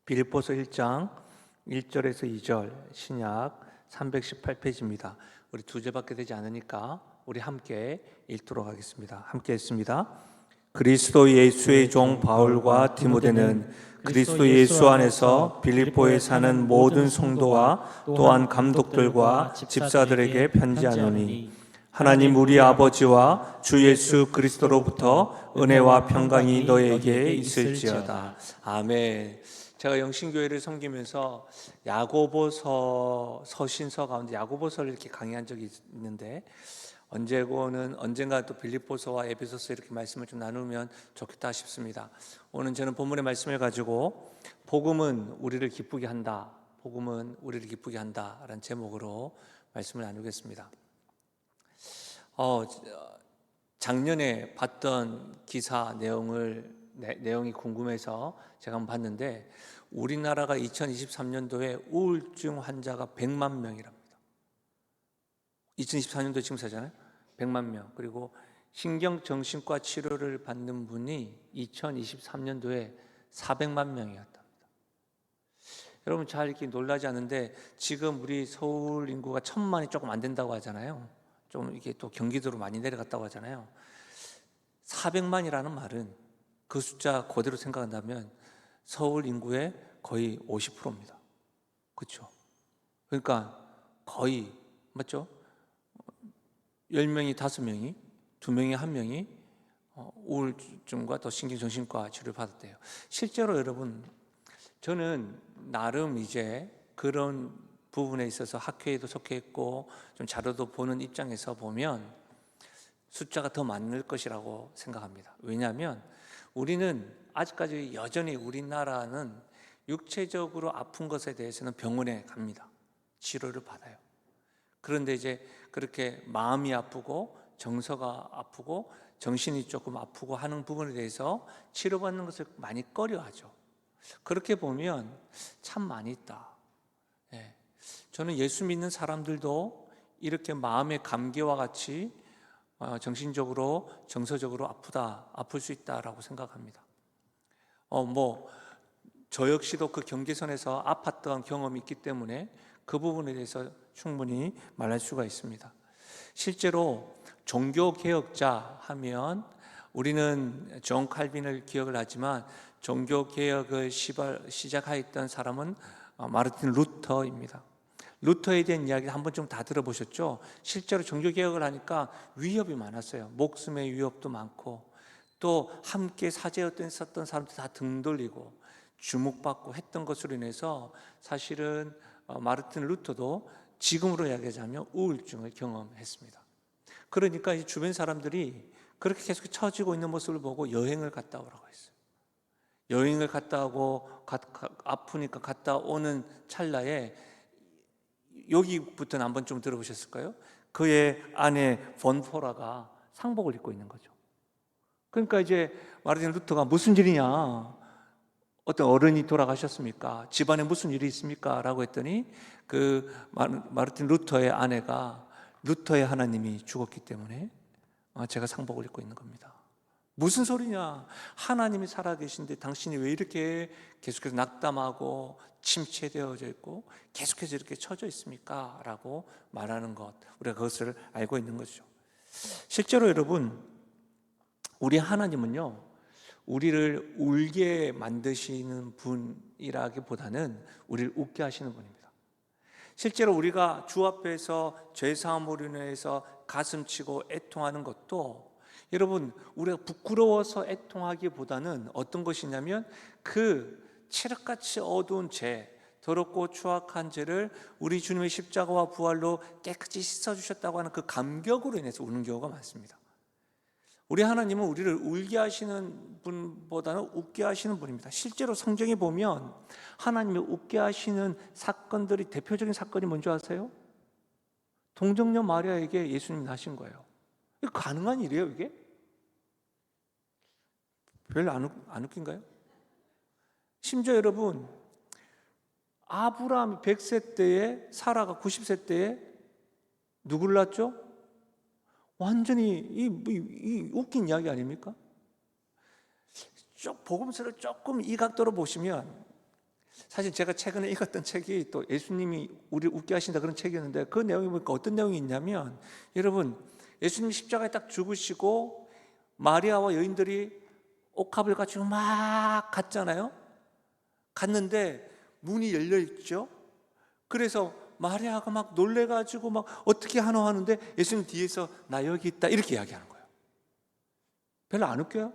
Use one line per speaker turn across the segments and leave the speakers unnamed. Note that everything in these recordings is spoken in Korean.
빌립보서 1장 1절에서 2절 신약 318페이지입니다. 우리 두 절밖에 되지 않으니까 우리 함께 읽도록 하겠습니다. 함께 했습니다. 그리스도 예수의 종 바울과 디모데는 그리스도 예수 안에서 빌립보에 사는 모든 성도와 또한 감독들과 집사들에게 편지하노니 하나님 우리 아버지와 주 예수 그리스도로부터 은혜와 평강이 너에게 있을지어다. 아멘. 제가 영신교회를 섬기면서 야고보서 서신서 가운데 야고보서를 이렇게 강의한 적이 있는데 언젠가 또 빌립보서와 에베소서 이렇게 말씀을 좀 나누면 좋겠다 싶습니다. 오늘 저는 본문의 말씀을 가지고 복음은 우리를 기쁘게 한다. 복음은 우리를 기쁘게 한다라는 제목으로 말씀을 나누겠습니다. 작년에 봤던 기사 내용이 궁금해서 제가 한번 봤는데 우리나라가 2023년도에 우울증 환자가 100만 명이랍니다. 2024년도 지금 사잖아요. 100만 명. 그리고 신경정신과 치료를 받는 분이 2023년도에 400만 명이었답니다. 여러분 잘 이렇게 놀라지 않는데 지금 우리 서울 인구가 1000만이 조금 안 된다고 하잖아요. 좀 이게 또 경기도로 많이 내려갔다고 하잖아요. 400만이라는 말은 그 숫자 그대로 생각한다면 서울 인구의 거의 50%입니다. 그렇죠? 그러니까 거의 맞죠? 10명이 5명이 2명이 1명이 우울증과 또 신경정신과 치료를 받았대요. 실제로 여러분 저는 나름 이제 그런 부분에 있어서 학회에도 속해 있고 좀 자료도 보는 입장에서 보면 숫자가 더 많을 것이라고 생각합니다. 왜냐하면 우리는 아직까지 여전히 우리나라는 육체적으로 아픈 것에 대해서는 병원에 갑니다. 치료를 받아요. 그런데 이제 그렇게 마음이 아프고 정서가 아프고 정신이 조금 아프고 하는 부분에 대해서 치료받는 것을 많이 꺼려하죠. 그렇게 보면 참 많이 있다. 저는 예수 믿는 사람들도 이렇게 마음의 감기와 같이 정신적으로 정서적으로 아플 수 있다라고 생각합니다. 저 역시도 그 경계선에서 아팠던 경험이 있기 때문에 그 부분에 대해서 충분히 말할 수가 있습니다. 실제로 종교개혁자 하면 우리는 존 칼빈을 기억을 하지만 종교개혁을 시작하였던 사람은 마르틴 루터입니다. 루터에 대한 이야기를 한번 좀 다 들어보셨죠? 실제로 종교개혁을 하니까 위협이 많았어요. 목숨의 위협도 많고 또 함께 사제였던 사람들 다 등 돌리고 주목받고 했던 것으로 인해서 사실은 마르틴 루터도 지금으로 이야기하자면 우울증을 경험했습니다. 그러니까 이 주변 사람들이 그렇게 계속 처지고 있는 모습을 보고 여행을 갔다 오라고 했어요. 여행을 갔다 오고 아프니까 갔다 오는 찰나에 여기부터는 한번 좀 들어보셨을까요? 그의 아내 본포라가 상복을 입고 있는 거죠. 그러니까 이제 마르틴 루터가 무슨 일이냐? 어떤 어른이 돌아가셨습니까? 집안에 무슨 일이 있습니까? 라고 했더니 그 마르틴 루터의 아내가 루터의 하나님이 죽었기 때문에 제가 상복을 입고 있는 겁니다. 무슨 소리냐? 하나님이 살아계신데 당신이 왜 이렇게 계속해서 낙담하고 침체되어져 있고 계속해서 이렇게 처져 있습니까? 라고 말하는 것, 우리가 그것을 알고 있는 거죠. 실제로 여러분, 우리 하나님은요 우리를 울게 만드시는 분이라기보다는 우리를 웃게 하시는 분입니다. 실제로 우리가 주 앞에서 죄사함으로 인해서 가슴치고 애통하는 것도 여러분 우리가 부끄러워서 애통하기보다는 어떤 것이냐면 그 칠흑같이 어두운 죄, 더럽고 추악한 죄를 우리 주님의 십자가와 부활로 깨끗이 씻어주셨다고 하는 그 감격으로 인해서 우는 경우가 많습니다. 우리 하나님은 우리를 울게 하시는 분보다는 웃게 하시는 분입니다. 실제로 성경에 보면 하나님이 웃게 하시는 사건들이 대표적인 사건이 뭔지 아세요? 동정녀 마리아에게 예수님이 나신 거예요. 이거 가능한 일이에요 이게? 별로 안 웃긴가요? 심지어 여러분 아브라함이 100세 때에 사라가 90세 때에 누구를 낳았죠? 완전히 이 웃긴 이야기 아닙니까? 복음서를 조금 이 각도로 보시면 사실 제가 최근에 읽었던 책이 또 예수님이 우리를 웃게 하신다 그런 책이었는데, 그 내용이 보니까 어떤 내용이 있냐면, 여러분, 예수님 십자가에 딱 죽으시고 마리아와 여인들이 옥합을 가지고 막 갔잖아요. 갔는데 문이 열려 있죠. 그래서 마리아가 막 놀래가지고 막 어떻게 하노 하는데, 예수님 뒤에서 나 여기 있다 이렇게 이야기하는 거예요. 별로 안 웃겨요?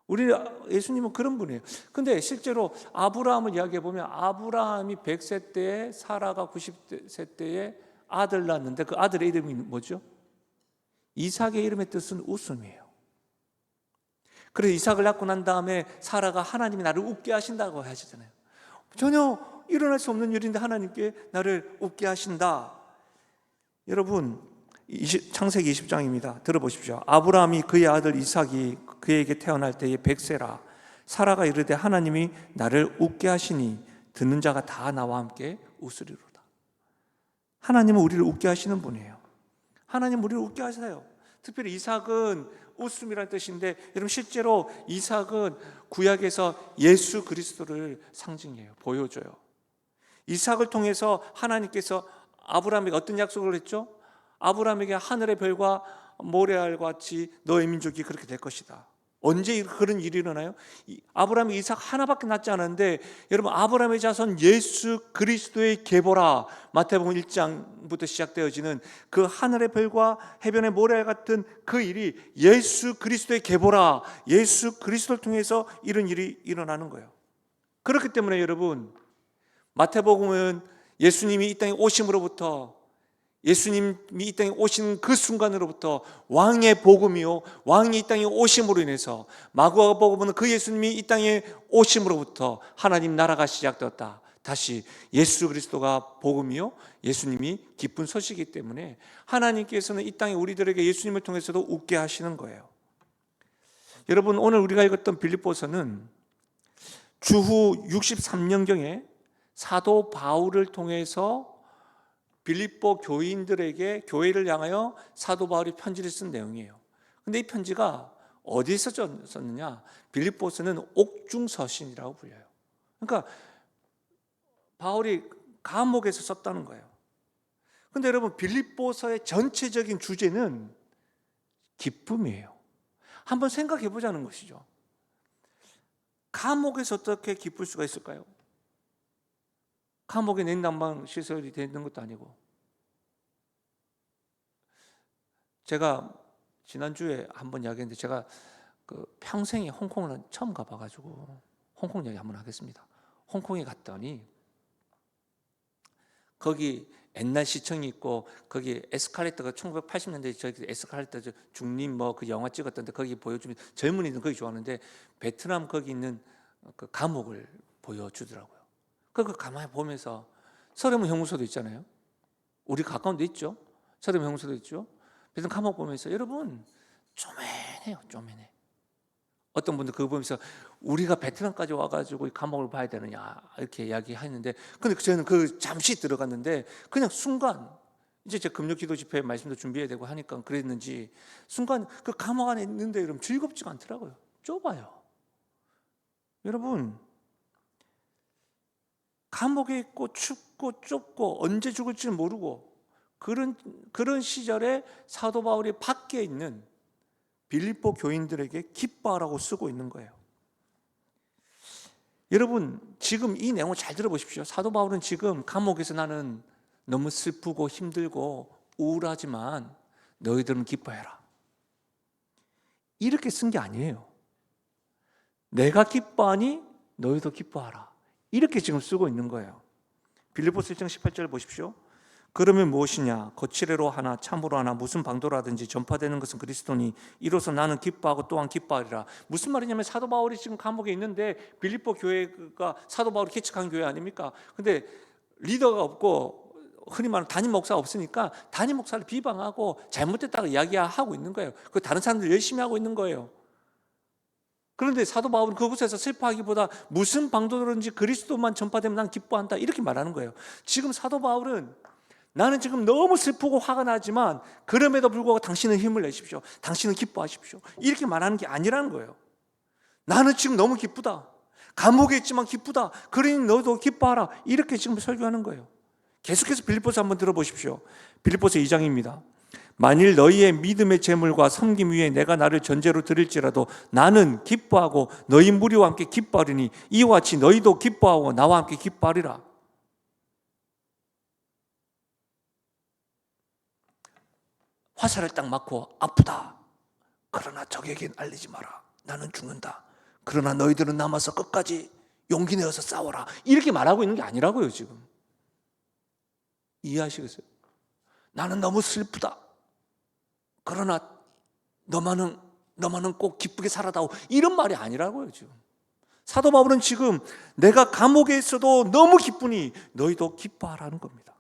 우리 예수님은 그런 분이에요. 근데 실제로 아브라함을 이야기해 보면, 아브라함이 100세 때에 사라가 90세 때에 아들 낳았는데, 그 아들의 이름이 뭐죠? 이삭의 이름의 뜻은 웃음이에요. 그래서 이삭을 낳고 난 다음에 사라가 하나님이 나를 웃게 하신다고 하시잖아요. 전혀 일어날 수 없는 일인데 하나님께 나를 웃게 하신다. 여러분, 창세기 20장입니다. 들어보십시오. 아브라함이 그의 아들 이삭이 그에게 태어날 때에 100세라. 사라가 이르되 하나님이 나를 웃게 하시니 듣는 자가 다 나와 함께 웃으리로다. 하나님은 우리를 웃게 하시는 분이에요. 하나님 우리를 웃게 하세요. 특별히 이삭은 웃음이라는 뜻인데, 여러분 실제로 이삭은 구약에서 예수 그리스도를 상징해요. 보여줘요. 이삭을 통해서 하나님께서 아브라함에게 어떤 약속을 했죠? 아브라함에게 하늘의 별과 모래알 같이 너의 민족이 그렇게 될 것이다. 언제 그런 일이 일어나요? 아브라함이 이삭 하나밖에 낳지 않았는데, 여러분 아브라함의 자손 예수 그리스도의 계보라, 마태복음 1장부터 시작되어지는 그 하늘의 별과 해변의 모래알 같은 그 일이 예수 그리스도의 계보라, 예수 그리스도를 통해서 이런 일이 일어나는 거예요. 그렇기 때문에 여러분, 마태복음은 예수님이 이 땅에 오심으로부터, 예수님이 이 땅에 오신 그 순간으로부터 왕의 복음이요, 왕이 이 땅에 오심으로 인해서, 마가복음은 그 예수님이 이 땅에 오심으로부터 하나님 나라가 시작되었다. 다시 예수 그리스도가 복음이요, 예수님이 기쁜 소식이기 때문에 하나님께서는 이 땅에 우리들에게 예수님을 통해서도 웃게 하시는 거예요. 여러분, 오늘 우리가 읽었던 빌립보서는 주후 63년경에 사도 바울을 통해서 빌립보 교인들에게, 교회를 향하여 사도 바울이 편지를 쓴 내용이에요. 근데 이 편지가 어디서 썼느냐? 빌립보서는 옥중서신이라고 불려요. 그러니까 바울이 감옥에서 썼다는 거예요. 근데 여러분, 빌립보서의 전체적인 주제는 기쁨이에요. 한번 생각해 보자는 것이죠. 감옥에서 어떻게 기쁠 수가 있을까요? 감옥에 냉난방 시설이 되는 것도 아니고. 제가 지난주에 한번 이야기했는데, 제가 그 평생에 홍콩을 처음 가봐가지고 홍콩 이야기 한번 하겠습니다. 홍콩에 갔더니 거기 옛날 시청이 있고, 거기 에스컬레이터가 1980년대 저기 에스컬레이터 중림 뭐 그 영화 찍었던데 거기 보여주면 젊은이들은 거기 좋아하는데, 베트남 거기 있는 그 감옥을 보여주더라고요. 그 가만히 보면서, 서대문 형무소도 있잖아요. 우리 가까운 데 있죠. 서대문 형무소도 있죠. 그래서 감옥 보면서, 여러분 쪼매네요, 쪼매네. 어떤 분들 그거 보면서 우리가 베트남까지 와가지고 이 감옥을 봐야 되느냐 이렇게 이야기하는데, 근데 저는 그 잠시 들어갔는데 그냥 순간, 이제 제 금요기도 집회 말씀도 준비해야 되고 하니까 그랬는지 순간 그 감옥 안에 있는데 여러분 즐겁지가 않더라고요. 좁아요. 여러분, 감옥에 있고 춥고 좁고 언제 죽을지는 모르고 그런 시절에 사도 바울이 밖에 있는 빌립보 교인들에게 기뻐하라고 쓰고 있는 거예요. 여러분, 지금 이 내용을 잘 들어보십시오. 사도 바울은 지금 감옥에서 나는 너무 슬프고 힘들고 우울하지만 너희들은 기뻐해라, 이렇게 쓴 게 아니에요. 내가 기뻐하니 너희도 기뻐하라, 이렇게 지금 쓰고 있는 거예요. 빌립보서 1장 18절 보십시오. 그러면 무엇이냐? 거칠애로 하나 참으로 하나 무슨 방도라든지 전파되는 것은 그리스도니 이로써 나는 기뻐하고 또한 기뻐하리라. 무슨 말이냐면, 사도 바울이 지금 감옥에 있는데 빌립보 교회가 사도 바울이 개척한 교회 아닙니까? 근데 리더가 없고 흔히 말하는 담임 목사가 없으니까 담임 목사를 비방하고 잘못됐다고 이야기하고 있는 거예요. 그 다른 사람들 열심히 하고 있는 거예요. 그런데 사도 바울은 그곳에서 슬퍼하기보다 무슨 방도든지 그리스도만 전파되면 난 기뻐한다, 이렇게 말하는 거예요. 지금 사도 바울은 나는 지금 너무 슬프고 화가 나지만 그럼에도 불구하고 당신은 힘을 내십시오, 당신은 기뻐하십시오, 이렇게 말하는 게 아니라는 거예요. 나는 지금 너무 기쁘다. 감옥에 있지만 기쁘다. 그러니 너도 기뻐하라. 이렇게 지금 설교하는 거예요. 계속해서 빌립보서 한번 들어보십시오. 빌립보서 2장입니다. 만일 너희의 믿음의 재물과 섬김 위에 내가 나를 전제로 드릴지라도 나는 기뻐하고 너희 무리와 함께 기뻐하리니 이와 같이 너희도 기뻐하고 나와 함께 기뻐하리라. 화살을 딱 맞고 아프다. 그러나 적에겐 알리지 마라. 나는 죽는다. 그러나 너희들은 남아서 끝까지 용기 내어서 싸워라. 이렇게 말하고 있는 게 아니라고요, 지금. 이해하시겠어요? 나는 너무 슬프다. 그러나 너만은 꼭 기쁘게 살아다오. 이런 말이 아니라고요, 지금. 사도 바울은 지금 내가 감옥에 있어도 너무 기쁘니 너희도 기뻐하라는 겁니다.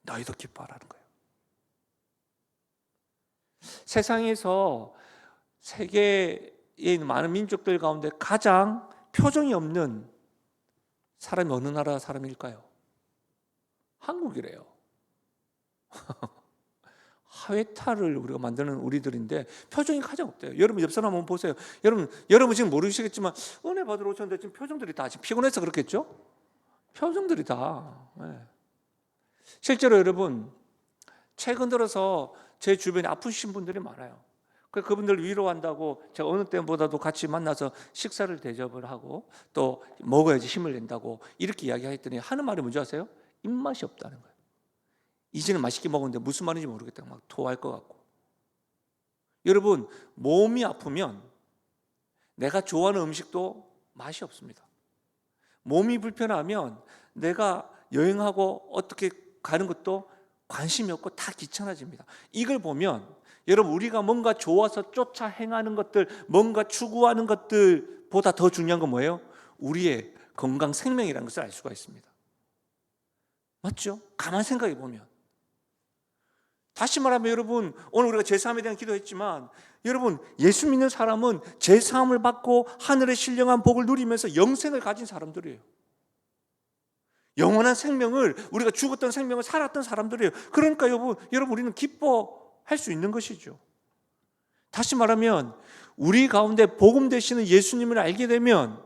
너희도 기뻐하라는 거예요. 세상에서 세계에 있는 많은 민족들 가운데 가장 표정이 없는 사람이 어느 나라 사람일까요? 한국이래요. 하회탈을 우리가 만드는 우리들인데 표정이 가장 없대요. 여러분 옆 사람 한번 보세요. 여러분 지금 모르시겠지만 은혜 받으러 오셨는데 지금 표정들이 다 지금 피곤해서 그렇겠죠? 표정들이 다. 네. 실제로 여러분 최근 들어서 제 주변에 아프신 분들이 많아요. 그분들 위로한다고 제가 어느 때보다도 같이 만나서 식사를 대접을 하고 또 먹어야지 힘을 낸다고 이렇게 이야기했더니 하는 말이 뭔지 아세요? 입맛이 없다는 거예요. 이제는 맛있게 먹었는데 무슨 말인지 모르겠다. 막 토할 것 같고. 여러분 몸이 아프면 내가 좋아하는 음식도 맛이 없습니다. 몸이 불편하면 내가 여행하고 어떻게 가는 것도 관심이 없고 다 귀찮아집니다. 이걸 보면 여러분 우리가 뭔가 좋아서 쫓아 행하는 것들, 뭔가 추구하는 것들보다 더 중요한 건 뭐예요? 우리의 건강 생명이라는 것을 알 수가 있습니다. 맞죠? 가만 생각해 보면. 다시 말하면 여러분 오늘 우리가 제3에 대한 기도했지만 여러분 예수 믿는 사람은 제3을 받고 하늘의 신령한 복을 누리면서 영생을 가진 사람들이에요. 영원한 생명을 우리가 죽었던 생명을 살았던 사람들이에요. 그러니까 여러분 우리는 기뻐할 수 있는 것이죠. 다시 말하면 우리 가운데 복음 되시는 예수님을 알게 되면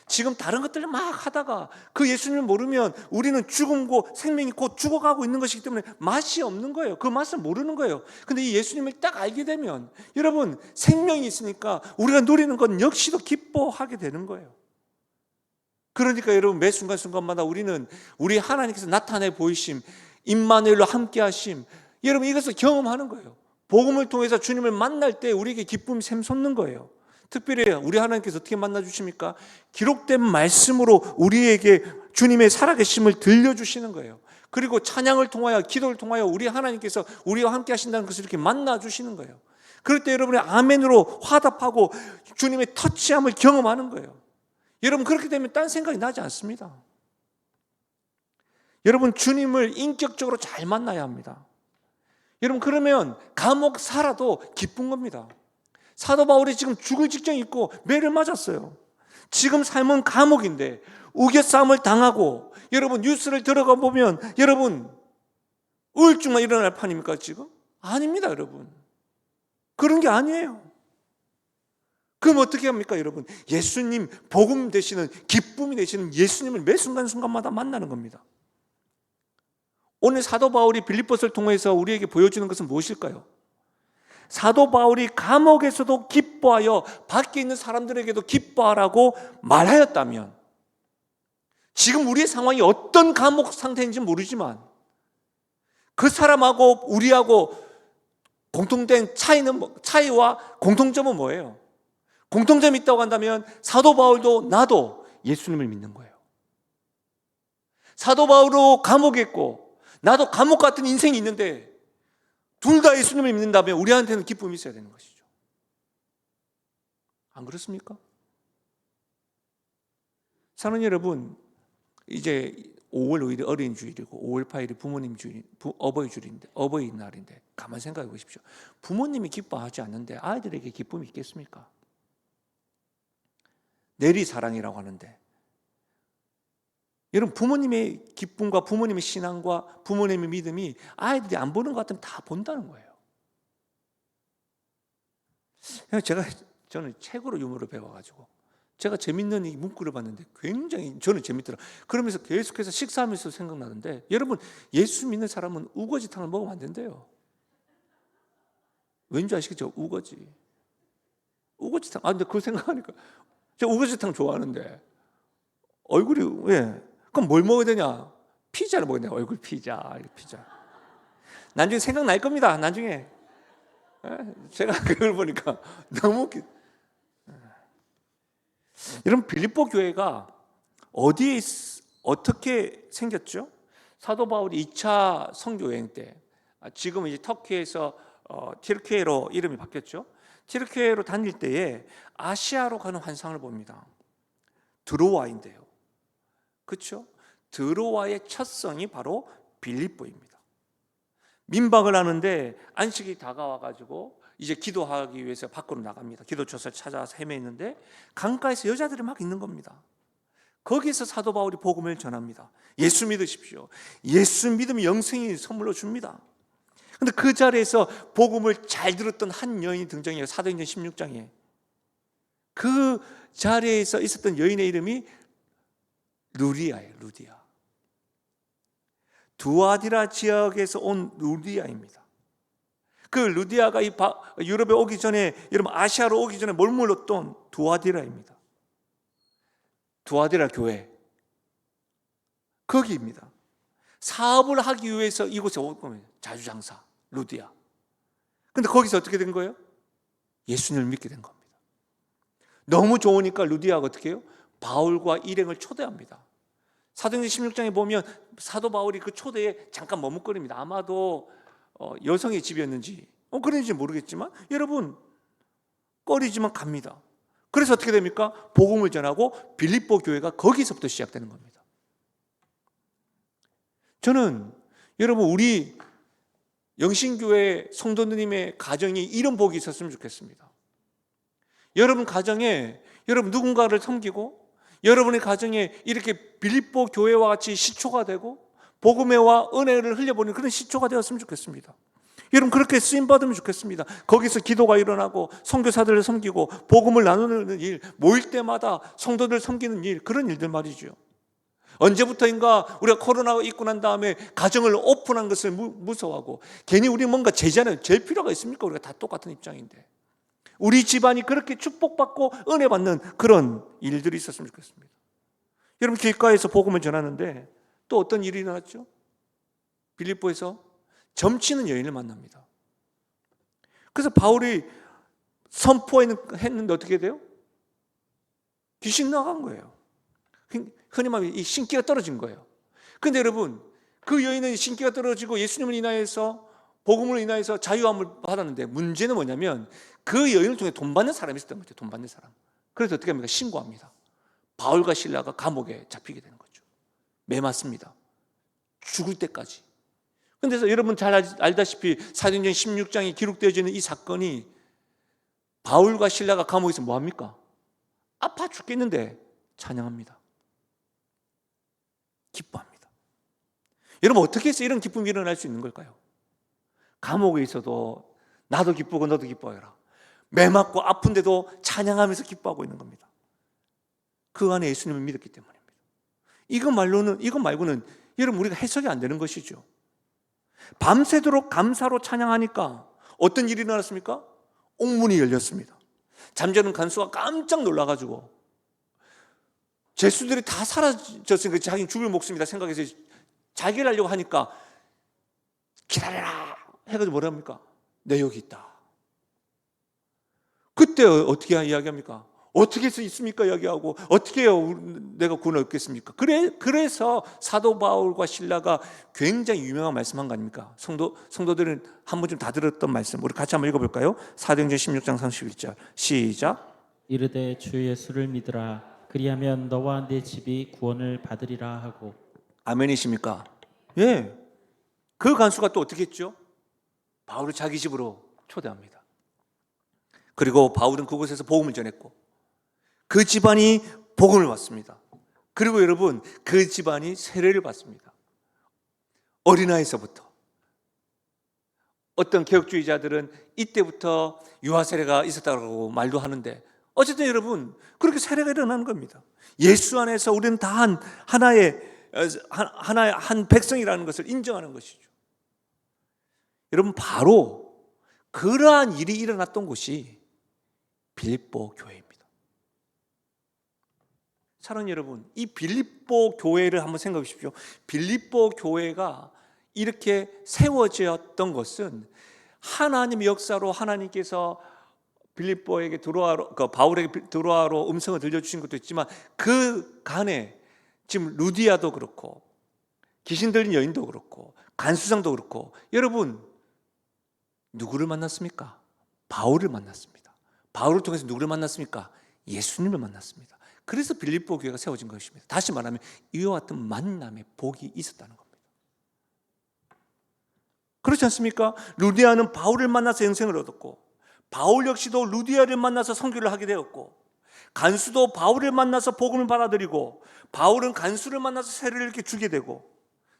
지금 다른 것들을 막 하다가 그 예수님을 모르면 우리는 죽음고 생명이 곧 죽어가고 있는 것이기 때문에 맛이 없는 거예요. 그 맛을 모르는 거예요. 근데 이 예수님을 딱 알게 되면 여러분 생명이 있으니까 우리가 누리는 건 역시도 기뻐하게 되는 거예요. 그러니까 여러분 매 순간순간마다 우리는 우리 하나님께서 나타내 보이심, 임마누엘로 함께 하심, 여러분 이것을 경험하는 거예요. 복음을 통해서 주님을 만날 때 우리에게 기쁨이 샘솟는 거예요. 특별히 우리 하나님께서 어떻게 만나주십니까? 기록된 말씀으로 우리에게 주님의 살아계심을 들려주시는 거예요. 그리고 찬양을 통하여 기도를 통하여 우리 하나님께서 우리와 함께 하신다는 것을 이렇게 만나주시는 거예요. 그럴 때 여러분이 아멘으로 화답하고 주님의 터치함을 경험하는 거예요. 여러분 그렇게 되면 딴 생각이 나지 않습니다. 여러분 주님을 인격적으로 잘 만나야 합니다. 여러분 그러면 감옥 살아도 기쁜 겁니다. 사도 바울이 지금 죽을 직전에 있고 매를 맞았어요. 지금 삶은 감옥인데 우겨싸움을 당하고 여러분 뉴스를 들어가 보면 여러분 우울증만 일어날 판입니까 지금? 아닙니다 여러분. 그런 게 아니에요. 그럼 어떻게 합니까 여러분? 예수님 복음 되시는 기쁨이 되시는 예수님을 매 순간순간마다 만나는 겁니다. 오늘 사도 바울이 빌립보서를 통해서 우리에게 보여주는 것은 무엇일까요? 사도 바울이 감옥에서도 기뻐하여 밖에 있는 사람들에게도 기뻐하라고 말하였다면 지금 우리의 상황이 어떤 감옥 상태인지 모르지만 그 사람하고 우리하고 공통된 차이와 공통점은 뭐예요? 공통점이 있다고 한다면 사도 바울도 나도 예수님을 믿는 거예요. 사도 바울도 감옥에 있고 나도 감옥 같은 인생이 있는데 둘 다 예수님을 믿는다면 우리한테는 기쁨이 있어야 되는 것이죠. 안 그렇습니까? 사랑하는 여러분, 이제 5월 5일이 어린이주일이고 5월 8일이 부모님 주일, 어버이날인데 가만 생각해 보십시오. 부모님이 기뻐하지 않는데 아이들에게 기쁨이 있겠습니까? 내리사랑이라고 하는데 여러분 부모님의 기쁨과 부모님의 신앙과 부모님의 믿음이 아이들이 안 보는 것 같으면 다 본다는 거예요. 저는 책으로 유머를 배워가지고 제가 재밌는 이 문구를 봤는데 굉장히 저는 재밌더라. 그러면서 계속해서 식사하면서 생각나는데, 여러분, 예수 믿는 사람은 우거지탕을 먹으면 안 된대요. 왠지 아시겠죠? 우거지탕. 근데 그거 생각하니까 제가 우거지탕 좋아하는데 얼굴이 왜? 그럼 뭘 먹어야 되냐? 피자를 먹어야 되냐? 얼굴 피자. 나중에 생각날 겁니다. 나중에. 제가 그걸 보니까 너무 웃기. 여러분, 빌립보 교회가 어떻게 생겼죠? 사도 바울이 2차 선교 여행 때, 지금 이제 터키에서 티르키예로 이름이 바뀌었죠. 티르키예로 다닐 때에 아시아로 가는 환상을 봅니다. 드로아인데요. 그렇죠? 드로아의 첫 성이 바로 빌립보입니다. 민박을 하는데 안식이 다가와가지고 이제 기도하기 위해서 밖으로 나갑니다. 기도처를 찾아서 헤매있는데 강가에서 여자들이 막 있는 겁니다. 거기서 사도 바울이 복음을 전합니다. 예수 믿으십시오. 예수 믿으면 영생이 선물로 줍니다. 근데 그 자리에서 복음을 잘 들었던 한 여인이 등장해요. 사도행전 16장에. 그 자리에서 있었던 여인의 이름이 루디아예요. 루디아. 두아디라 지역에서 온 루디아입니다. 그 루디아가 유럽에 오기 전에, 여러분, 아시아로 오기 전에 머물렀던 두아디라입니다. 두아디라 교회 거기입니다. 사업을 하기 위해서 이곳에 온 겁니다. 자주장사 루디아. 근데 거기서 어떻게 된 거예요? 예수님을 믿게 된 겁니다. 너무 좋으니까 루디아가 어떻게 해요? 바울과 일행을 초대합니다. 사도행전 16장에 보면 사도 바울이 그 초대에 잠깐 머뭇거립니다. 아마도 여성의 집이었는지 그런지 모르겠지만, 여러분, 꺼리지만 갑니다. 그래서 어떻게 됩니까? 복음을 전하고 빌립보 교회가 거기서부터 시작되는 겁니다. 저는 여러분, 우리 영신교회 성도님의 가정이 이런 복이 있었으면 좋겠습니다. 여러분 가정에 여러분 누군가를 섬기고, 여러분의 가정에 이렇게 빌립보 교회와 같이 시초가 되고 복음의와 은혜를 흘려보는 그런 시초가 되었으면 좋겠습니다. 여러분, 그렇게 쓰임받으면 좋겠습니다. 거기서 기도가 일어나고 선교사들을 섬기고 복음을 나누는 일, 모일 때마다 성도들 섬기는 일, 그런 일들 말이죠. 언제부터인가 우리가 코로나가 있고 난 다음에 가정을 오픈한 것을 무서워하고, 괜히 우리 뭔가 제자는 제일 필요가 있습니까? 우리가 다 똑같은 입장인데. 우리 집안이 그렇게 축복받고 은혜 받는 그런 일들이 있었으면 좋겠습니다. 여러분, 길가에서 복음을 전하는데 또 어떤 일이 일어났죠? 빌립보에서 점치는 여인을 만납니다. 그래서 바울이 선포했는데 어떻게 돼요? 귀신 나간 거예요. 흔히 말하면 이 신기가 떨어진 거예요. 그런데 여러분, 그 여인은 신기가 떨어지고 예수님을 인하여서, 복음을 인하여서 자유함을 받았는데, 문제는 뭐냐면 그 여인을 통해 돈 받는 사람이 있었던 거죠. 돈 받는 사람. 그래서 어떻게 합니까? 신고합니다. 바울과 실라가 감옥에 잡히게 되는 거죠. 매 맞습니다. 죽을 때까지. 그런데 여러분 잘 알다시피 사도행전 16장에 기록되어지는 이 사건이, 바울과 실라가 감옥에서 뭐합니까? 아파 죽겠는데 찬양합니다. 기뻐합니다. 여러분, 어떻게 해서 이런 기쁨이 일어날 수 있는 걸까요? 감옥에 있어도 나도 기쁘고 너도 기뻐해라. 매 맞고 아픈데도 찬양하면서 기뻐하고 있는 겁니다. 그 안에 예수님을 믿었기 때문입니다. 이거 말고는 여러분, 우리가 해석이 안 되는 것이죠. 밤새도록 감사로 찬양하니까 어떤 일이 일어났습니까? 옥문이 열렸습니다. 잠자는 간수가 깜짝 놀라가지고, 죄수들이 다 사라졌으니까 자기는 죽을 목숨이다 생각해서 자기를 하려고 하니까, 기다려라 해가지고 뭐라 합니까? 내 여기 있다. 그때 어떻게 이야기합니까? 어떻게 해서 있습니까? 이야기하고, 어떻게 해요? 내가 구원을 얻겠습니까? 그래서 사도 바울과 실라가 굉장히 유명한 말씀한 거 아닙니까? 성도들은 한 번쯤 다 들었던 말씀, 우리 같이 한번 읽어볼까요? 사도행전 16장 31절 시작.
이르되 주 예수를 믿으라. 그리하면 너와 네 집이 구원을 받으리라 하고.
아멘이십니까? 예. 그 간수가 또 어떻게 했죠? 바울을 자기 집으로 초대합니다. 그리고 바울은 그곳에서 복음을 전했고, 그 집안이 복음을 받습니다. 그리고 여러분, 그 집안이 세례를 받습니다. 어린아이서부터. 어떤 개혁주의자들은 이때부터 유아 세례가 있었다고 말도 하는데, 어쨌든 여러분, 그렇게 세례가 일어나는 겁니다. 예수 안에서 우리는 다 하나의 한 백성이라는 것을 인정하는 것이죠. 여러분, 바로 그러한 일이 일어났던 곳이 빌립보 교회입니다. 사랑하는 여러분, 이 빌립보 교회를 한번 생각해 보십시오. 빌립보 교회가 이렇게 세워졌던 것은 하나님의 역사로 하나님께서 빌립보에게 바울에게 드로아로 음성을 들려주신 것도 있지만 그 간에 지금 루디아도 그렇고 귀신 들린 여인도 그렇고 간수장도 그렇고, 여러분 누구를 만났습니까? 바울을 만났습니다. 바울을 통해서 누구를 만났습니까? 예수님을 만났습니다. 그래서 빌립보 교회가 세워진 것입니다. 다시 말하면 이와 같은 만남의 복이 있었다는 겁니다. 그렇지 않습니까? 루디아는 바울을 만나서 영생을 얻었고, 바울 역시도 루디아를 만나서 선교를 하게 되었고, 간수도 바울을 만나서 복음을 받아들이고, 바울은 간수를 만나서 세례를 이렇게 주게 되고,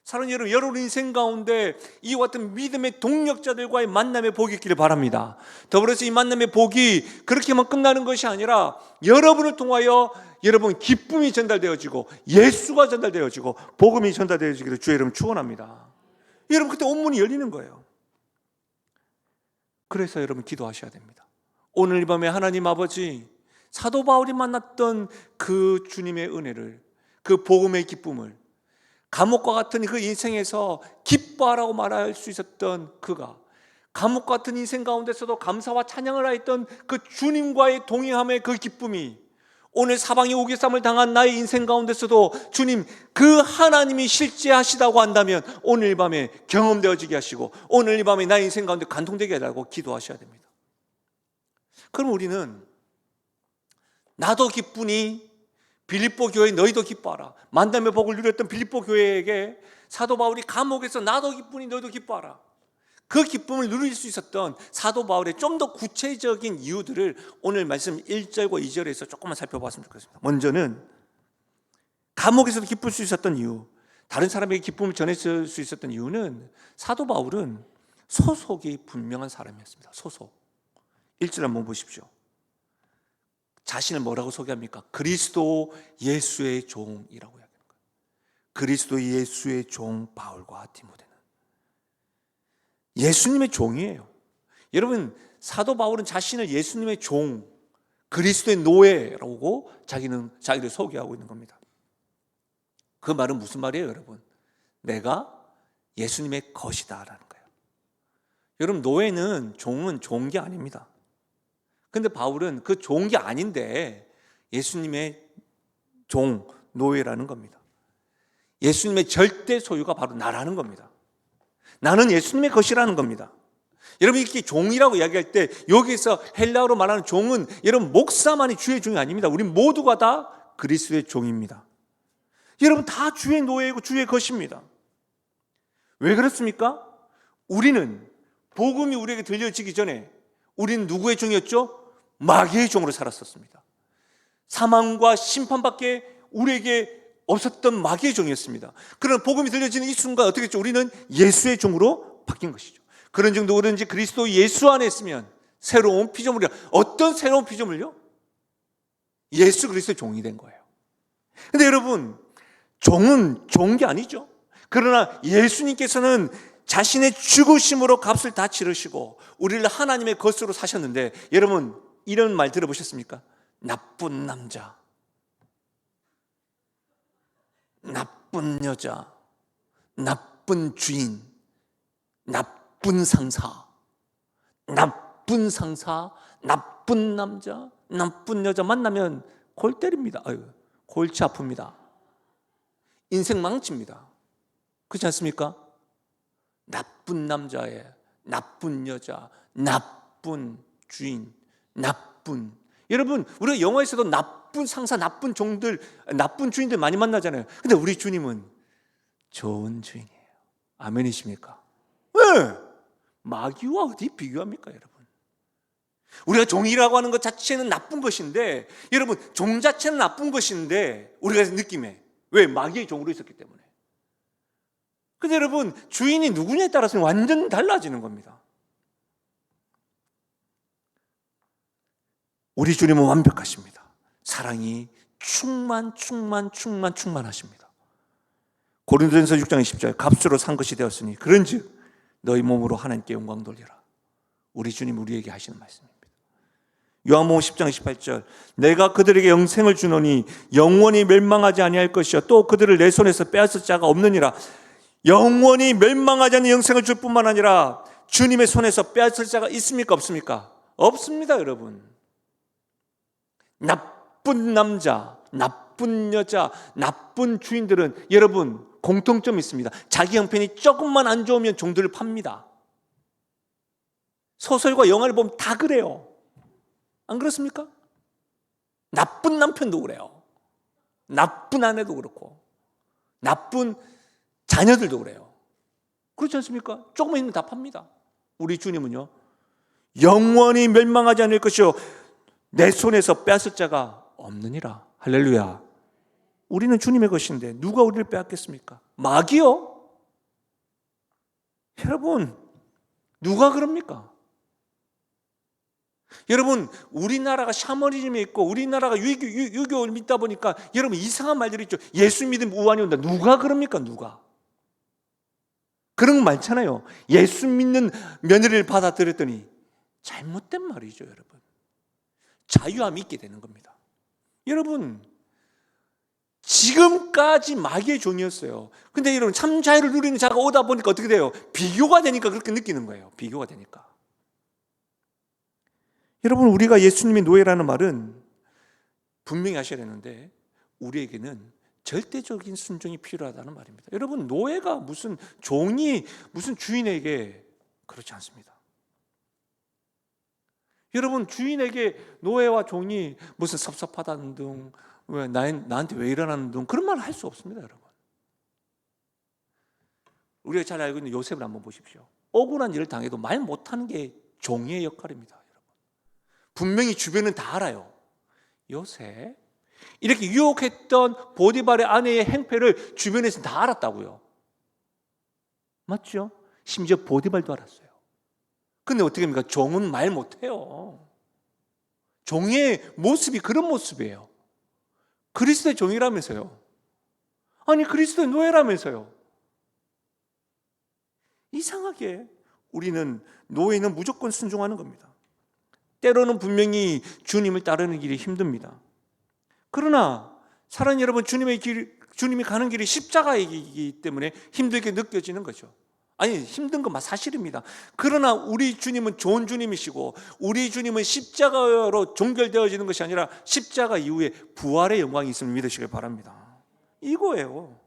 사랑하는 여러분, 여러분 인생 가운데 이와 같은 믿음의 동력자들과의 만남의 복이 있기를 바랍니다. 더불어서 이 만남의 복이 그렇게만 끝나는 것이 아니라 여러분을 통하여 여러분 기쁨이 전달되어지고 예수가 전달되어지고 복음이 전달되어지기를 주의 이름 축원합니다. 여러분, 그때 온문이 열리는 거예요. 그래서 여러분 기도하셔야 됩니다. 오늘 이 밤에 하나님 아버지, 사도 바울이 만났던 그 주님의 은혜를, 그 복음의 기쁨을, 감옥과 같은 그 인생에서 기뻐하라고 말할 수 있었던 그가 감옥과 같은 인생 가운데서도 감사와 찬양을 하였던 그 주님과의 동행함의 그 기쁨이 오늘 사방이 우겨쌈을 당한 나의 인생 가운데서도 주님 그 하나님이 실제하시다고 한다면 오늘 이 밤에 경험되어지게 하시고 오늘 이 밤에 나의 인생 가운데 간통되게 해달라고 기도하셔야 됩니다. 그럼 우리는 나도 기쁘니 빌립보 교회 너희도 기뻐하라. 만남의 복을 누렸던 빌립보 교회에게 사도 바울이 감옥에서 나도 기쁘니 너희도 기뻐하라, 그 기쁨을 누릴 수 있었던 사도 바울의 좀 더 구체적인 이유들을 오늘 말씀 1절과 2절에서 조금만 살펴봤으면 좋겠습니다. 먼저는 감옥에서도 기쁠 수 있었던 이유, 다른 사람에게 기쁨을 전했을 수 있었던 이유는 사도 바울은 소속이 분명한 사람이었습니다. 소속. 1절 한번 보십시오. 자신을 뭐라고 소개합니까? 그리스도 예수의 종이라고 이야기하는 거예요. 그리스도 예수의 종 바울과 디모데는 예수님의 종이에요. 여러분, 사도 바울은 자신을 예수님의 종, 그리스도의 노예라고 자기를 소개하고 있는 겁니다. 그 말은 무슨 말이에요, 여러분? 내가 예수님의 것이다라는 거예요. 여러분, 노예는 종은 좋은 게 아닙니다. 근데 바울은 그 좋은 게 아닌데 예수님의 종, 노예라는 겁니다. 예수님의 절대 소유가 바로 나라는 겁니다. 나는 예수님의 것이라는 겁니다. 여러분, 이렇게 종이라고 이야기할 때 여기서 헬라어로 말하는 종은 여러분 목사만이 주의 종이 아닙니다. 우리 모두가 다 그리스도의 종입니다. 여러분 다 주의 노예이고 주의 것입니다. 왜 그렇습니까? 우리는 복음이 우리에게 들려지기 전에 우리는 누구의 종이었죠? 마귀의 종으로 살았었습니다. 사망과 심판밖에 우리에게 없었던 마귀의 종이었습니다. 그러나 복음이 들려지는 이 순간 어떻게 했죠? 우리는 예수의 종으로 바뀐 것이죠. 그런 정도 그런지 그리스도 예수 안에 있으면 새로운 피조물이야. 어떤 새로운 피조물요? 예수 그리스도의 종이 된 거예요. 근데 여러분, 종은 좋은 게 아니죠. 그러나 예수님께서는 자신의 죽으심으로 값을 다 치르시고 우리를 하나님의 것으로 사셨는데, 여러분 이런 말 들어보셨습니까? 나쁜 남자, 나쁜 여자, 나쁜 주인, 나쁜 상사, 나쁜 남자, 나쁜 여자 만나면 골 때립니다. 골치 아픕니다. 인생 망칩니다. 그렇지 않습니까? 나쁜 남자에 나쁜 여자, 나쁜 주인, 여러분 우리가 영화에서도 나쁜 상사, 나쁜 종들, 나쁜 주인들 많이 만나잖아요. 근데 우리 주님은 좋은 주인이에요. 아멘이십니까? 네. 마귀와 어디 비교합니까, 여러분? 우리가 종이라고 하는 것 자체는 나쁜 것인데, 여러분 종 자체는 나쁜 것인데 우리가 느낌에 왜? 마귀의 종으로 있었기 때문에. 근데 여러분 주인이 누구냐에 따라서 완전 달라지는 겁니다. 우리 주님은 완벽하십니다. 사랑이 충만하십니다. 고린도전서 6장 20절 값으로 산 것이 되었으니 그런즉 너희 몸으로 하나님께 영광 돌리라. 우리 주님 우리에게 하시는 말씀입니다. 요한복음 10장 28절 내가 그들에게 영생을 주노니 영원히 멸망하지 아니할 것이요 또 그들을 내 손에서 빼앗을 자가 없느니라. 영원히 멸망하지 않는 영생을 줄 뿐만 아니라 주님의 손에서 빼앗을 자가 있습니까? 없습니까? 없습니다, 여러분. 나쁜 남자, 나쁜 여자, 나쁜 주인들은 여러분 공통점이 있습니다. 자기 형편이 조금만 안 좋으면 종들을 팝니다. 소설과 영화를 보면 다 그래요. 안 그렇습니까? 나쁜 남편도 그래요. 나쁜 아내도 그렇고 나쁜 자녀들도 그래요. 그렇지 않습니까? 조금만 있으면 다 팝니다. 우리 주님은요 영원히 멸망하지 않을 것이요 내 손에서 빼앗을 자가 없느니라. 할렐루야. 우리는 주님의 것인데 누가 우리를 빼앗겠습니까? 마귀요? 여러분 누가 그럽니까? 여러분 우리나라가 샤머니즘에 있고 우리나라가 유교를 믿다 보니까 여러분 이상한 말들이 있죠. 예수 믿으면 우환이 온다. 누가 그럽니까? 누가? 그런 거 많잖아요. 예수 믿는 며느리를 받아들였더니 잘못된 말이죠. 여러분 자유함이 있게 되는 겁니다. 여러분 지금까지 마귀의 종이었어요. 근데 여러분 참 자유를 누리는 자가 오다 보니까 어떻게 돼요? 비교가 되니까 그렇게 느끼는 거예요. 비교가 되니까. 여러분 우리가 예수님의 노예라는 말은 분명히 하셔야 되는데 우리에게는 절대적인 순종이 필요하다는 말입니다. 여러분 노예가 무슨 종이 무슨 주인에게 그렇지 않습니다. 여러분 주인에게 노예와 종이 무슨 섭섭하다는 등 왜 나한테 왜 이러라는 등 그런 말을 할 수 없습니다. 여러분 우리가 잘 알고 있는 요셉을 한번 보십시오. 억울한 일을 당해도 말 못하는 게 종의 역할입니다. 여러분 분명히 주변은 다 알아요. 요셉 이렇게 유혹했던 보디발의 아내의 행패를 주변에서 다 알았다고요. 맞죠? 심지어 보디발도 알았어요. 근데 어떻게 합니까? 종은 말 못해요. 종의 모습이 그런 모습이에요. 그리스도의 종이라면서요. 아니 그리스도의 노예라면서요. 이상하게 우리는 노예는 무조건 순종하는 겁니다. 때로는 분명히 주님을 따르는 길이 힘듭니다. 그러나 사랑하는 여러분 주님이 가는 길이 십자가이기 때문에 힘들게 느껴지는 거죠. 아니 힘든 건 사실입니다. 그러나 우리 주님은 좋은 주님이시고 우리 주님은 십자가로 종결되어지는 것이 아니라 십자가 이후에 부활의 영광이 있음을 믿으시길 바랍니다. 이거예요.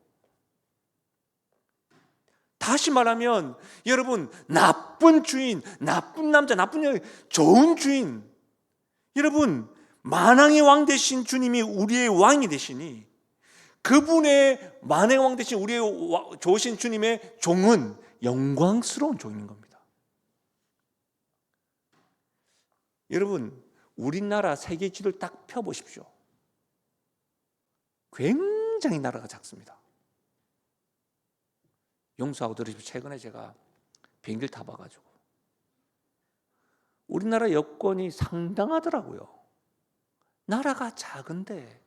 다시 말하면 여러분 나쁜 주인, 나쁜 남자, 나쁜 여자, 좋은 주인 여러분 만왕의 왕 되신 주님이 우리의 왕이 되시니 그분의 만왕의 왕 되신 우리의 좋으신 주님의 종은 영광스러운 종인 겁니다. 여러분 우리나라 세계 지도를 딱 펴보십시오. 굉장히 나라가 작습니다. 용서하고 들으십시오. 최근에 제가 비행기를 타봐가지고 우리나라 여권이 상당하더라고요. 나라가 작은데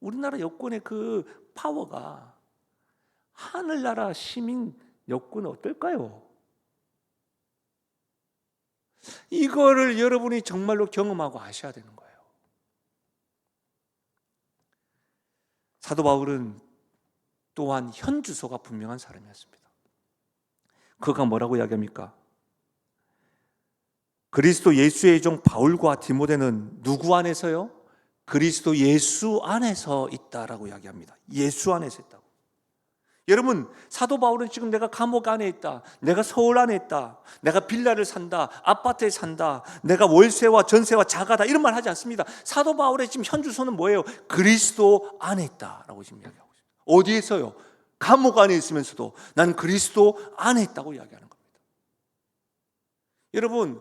우리나라 여권의 그 파워가 하늘나라 시민 여권은 어떨까요? 이거를 여러분이 정말로 경험하고 아셔야 되는 거예요. 사도 바울은 또한 현주소가 분명한 사람이었습니다. 그가 뭐라고 이야기합니까? 그리스도 예수의 종 바울과 디모데는 누구 안에서요? 그리스도 예수 안에서 있다라고 이야기합니다. 예수 안에서 있다고. 여러분 사도 바울은 지금 내가 감옥 안에 있다, 내가 서울 안에 있다, 내가 빌라를 산다, 아파트에 산다, 내가 월세와 전세와 자가다 이런 말 하지 않습니다. 사도 바울의 지금 현주소는 뭐예요? 그리스도 안에 있다라고 지금 이야기하고 있습니다. 어디에서요? 감옥 안에 있으면서도 난 그리스도 안에 있다고 이야기하는 겁니다. 여러분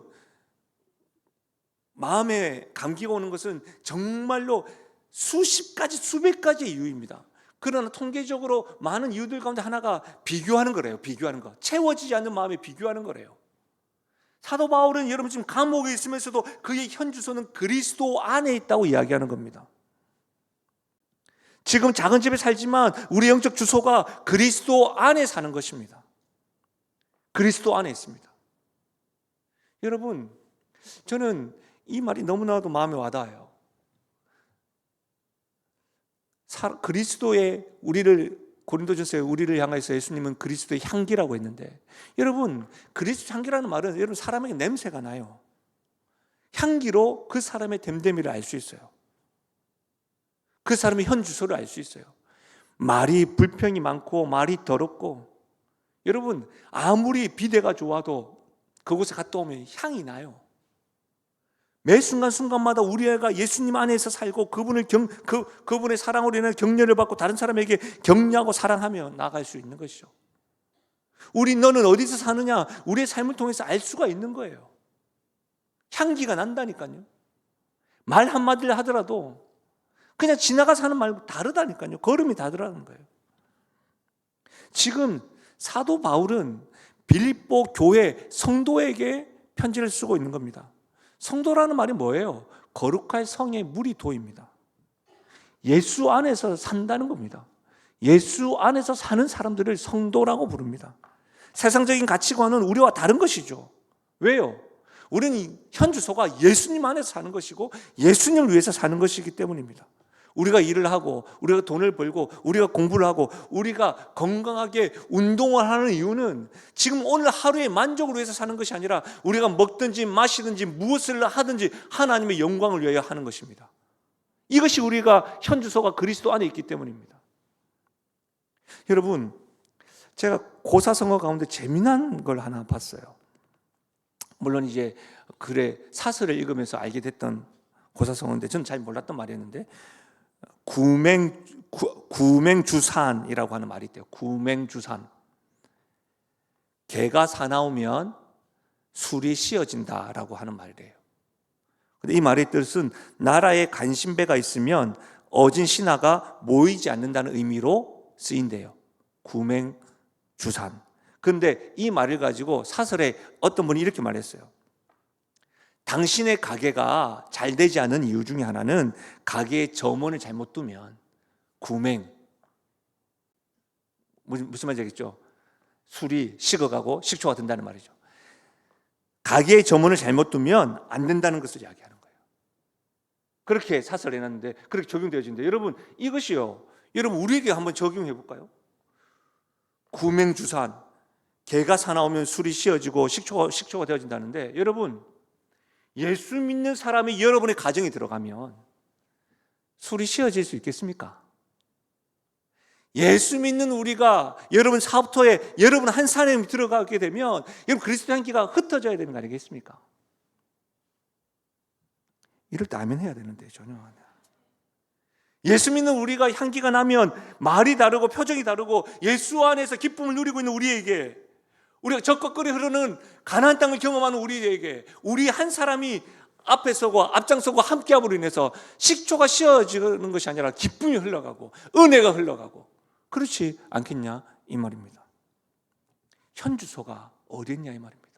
마음에 감기가 오는 것은 정말로 수십 가지 수백 가지의 이유입니다. 그러나 통계적으로 많은 이유들 가운데 하나가 비교하는 거래요. 비교하는 거. 채워지지 않는 마음에 비교하는 거래요. 사도 바울은 여러분 지금 감옥에 있으면서도 그의 현 주소는 그리스도 안에 있다고 이야기하는 겁니다. 지금 작은 집에 살지만 우리 영적 주소가 그리스도 안에 사는 것입니다. 그리스도 안에 있습니다. 여러분, 저는 이 말이 너무나도 마음에 와닿아요. 그리스도의 고린도전서에 우리를 향해서 예수님은 그리스도의 향기라고 했는데, 여러분, 그리스도 향기라는 말은 여러분 사람에게 냄새가 나요. 향기로 그 사람의 됨됨이를 알 수 있어요. 그 사람의 현 주소를 알 수 있어요. 말이 불평이 많고 말이 더럽고, 여러분 아무리 비대가 좋아도 그곳에 갔다 오면 향이 나요. 매 순간순간마다 우리 애가 예수님 안에서 살고 그분의 사랑으로 인해 격려를 받고 다른 사람에게 격려하고 사랑하며 나아갈 수 있는 것이죠. 너는 어디서 사느냐, 우리의 삶을 통해서 알 수가 있는 거예요. 향기가 난다니까요. 말 한마디를 하더라도 그냥 지나가서 하는 말고 다르다니까요. 걸음이 다르다는 거예요. 지금 사도 바울은 빌립보 교회 성도에게 편지를 쓰고 있는 겁니다. 성도라는 말이 뭐예요? 거룩할 성의 무리도입니다. 예수 안에서 산다는 겁니다. 예수 안에서 사는 사람들을 성도라고 부릅니다. 세상적인 가치관은 우리와 다른 것이죠. 왜요? 우리는 현 주소가 예수님 안에서 사는 것이고 예수님을 위해서 사는 것이기 때문입니다. 우리가 일을 하고 우리가 돈을 벌고 우리가 공부를 하고 우리가 건강하게 운동을 하는 이유는 지금 오늘 하루의 만족을 위해서 사는 것이 아니라 우리가 먹든지 마시든지 무엇을 하든지 하나님의 영광을 위하여 하는 것입니다. 이것이 우리가 현 주소가 그리스도 안에 있기 때문입니다. 여러분, 제가 고사성어 가운데 재미난 걸 하나 봤어요. 물론 이제 사설을 읽으면서 알게 됐던 고사성어인데 저는 잘 몰랐던 말이었는데, 구맹주산이라고 하는 말이 있대요. 구맹주산. 개가 사나우면 술이 씌어진다라고 하는 말이에요. 근데 이 말의 뜻은 나라에 간신배가 있으면 어진 신하가 모이지 않는다는 의미로 쓰인대요. 구맹주산. 그런데 이 말을 가지고 사설에 어떤 분이 이렇게 말했어요. 당신의 가게가 잘 되지 않은 이유 중에 하나는 가게에 점원을 잘못 두면 구맹, 무슨 말인지 알겠죠? 술이 식어가고 식초가 든다는 말이죠. 가게에 점원을 잘못 두면 안 된다는 것을 이야기하는 거예요. 그렇게 사설을 해놨는데 그렇게 적용되어지는데, 여러분 이것이요, 여러분 우리에게 한번 적용해 볼까요? 구맹주산, 개가 사나우면 술이 씌어지고 식초가 되어진다는데, 여러분 예수 믿는 사람이 여러분의 가정에 들어가면 술이 씌어질 수 있겠습니까? 예수 믿는 우리가 여러분 사업터에 여러분 한 사람이 들어가게 되면 여러분 그리스도 향기가 흩어져야 되는 거 아니겠습니까? 이럴 때 아멘 해야 되는데 전혀 안 해요. 예수 믿는 우리가 향기가 나면 말이 다르고 표정이 다르고 예수 안에서 기쁨을 누리고 있는 우리에게, 우리가 적극거리 흐르는 가나안 땅을 경험하는 우리에게, 우리 한 사람이 앞에 서고 앞장서고 함께함으로 인해서 식초가 씌어지는 것이 아니라 기쁨이 흘러가고 은혜가 흘러가고, 그렇지 않겠냐 이 말입니다. 현 주소가 어딨냐 이 말입니다.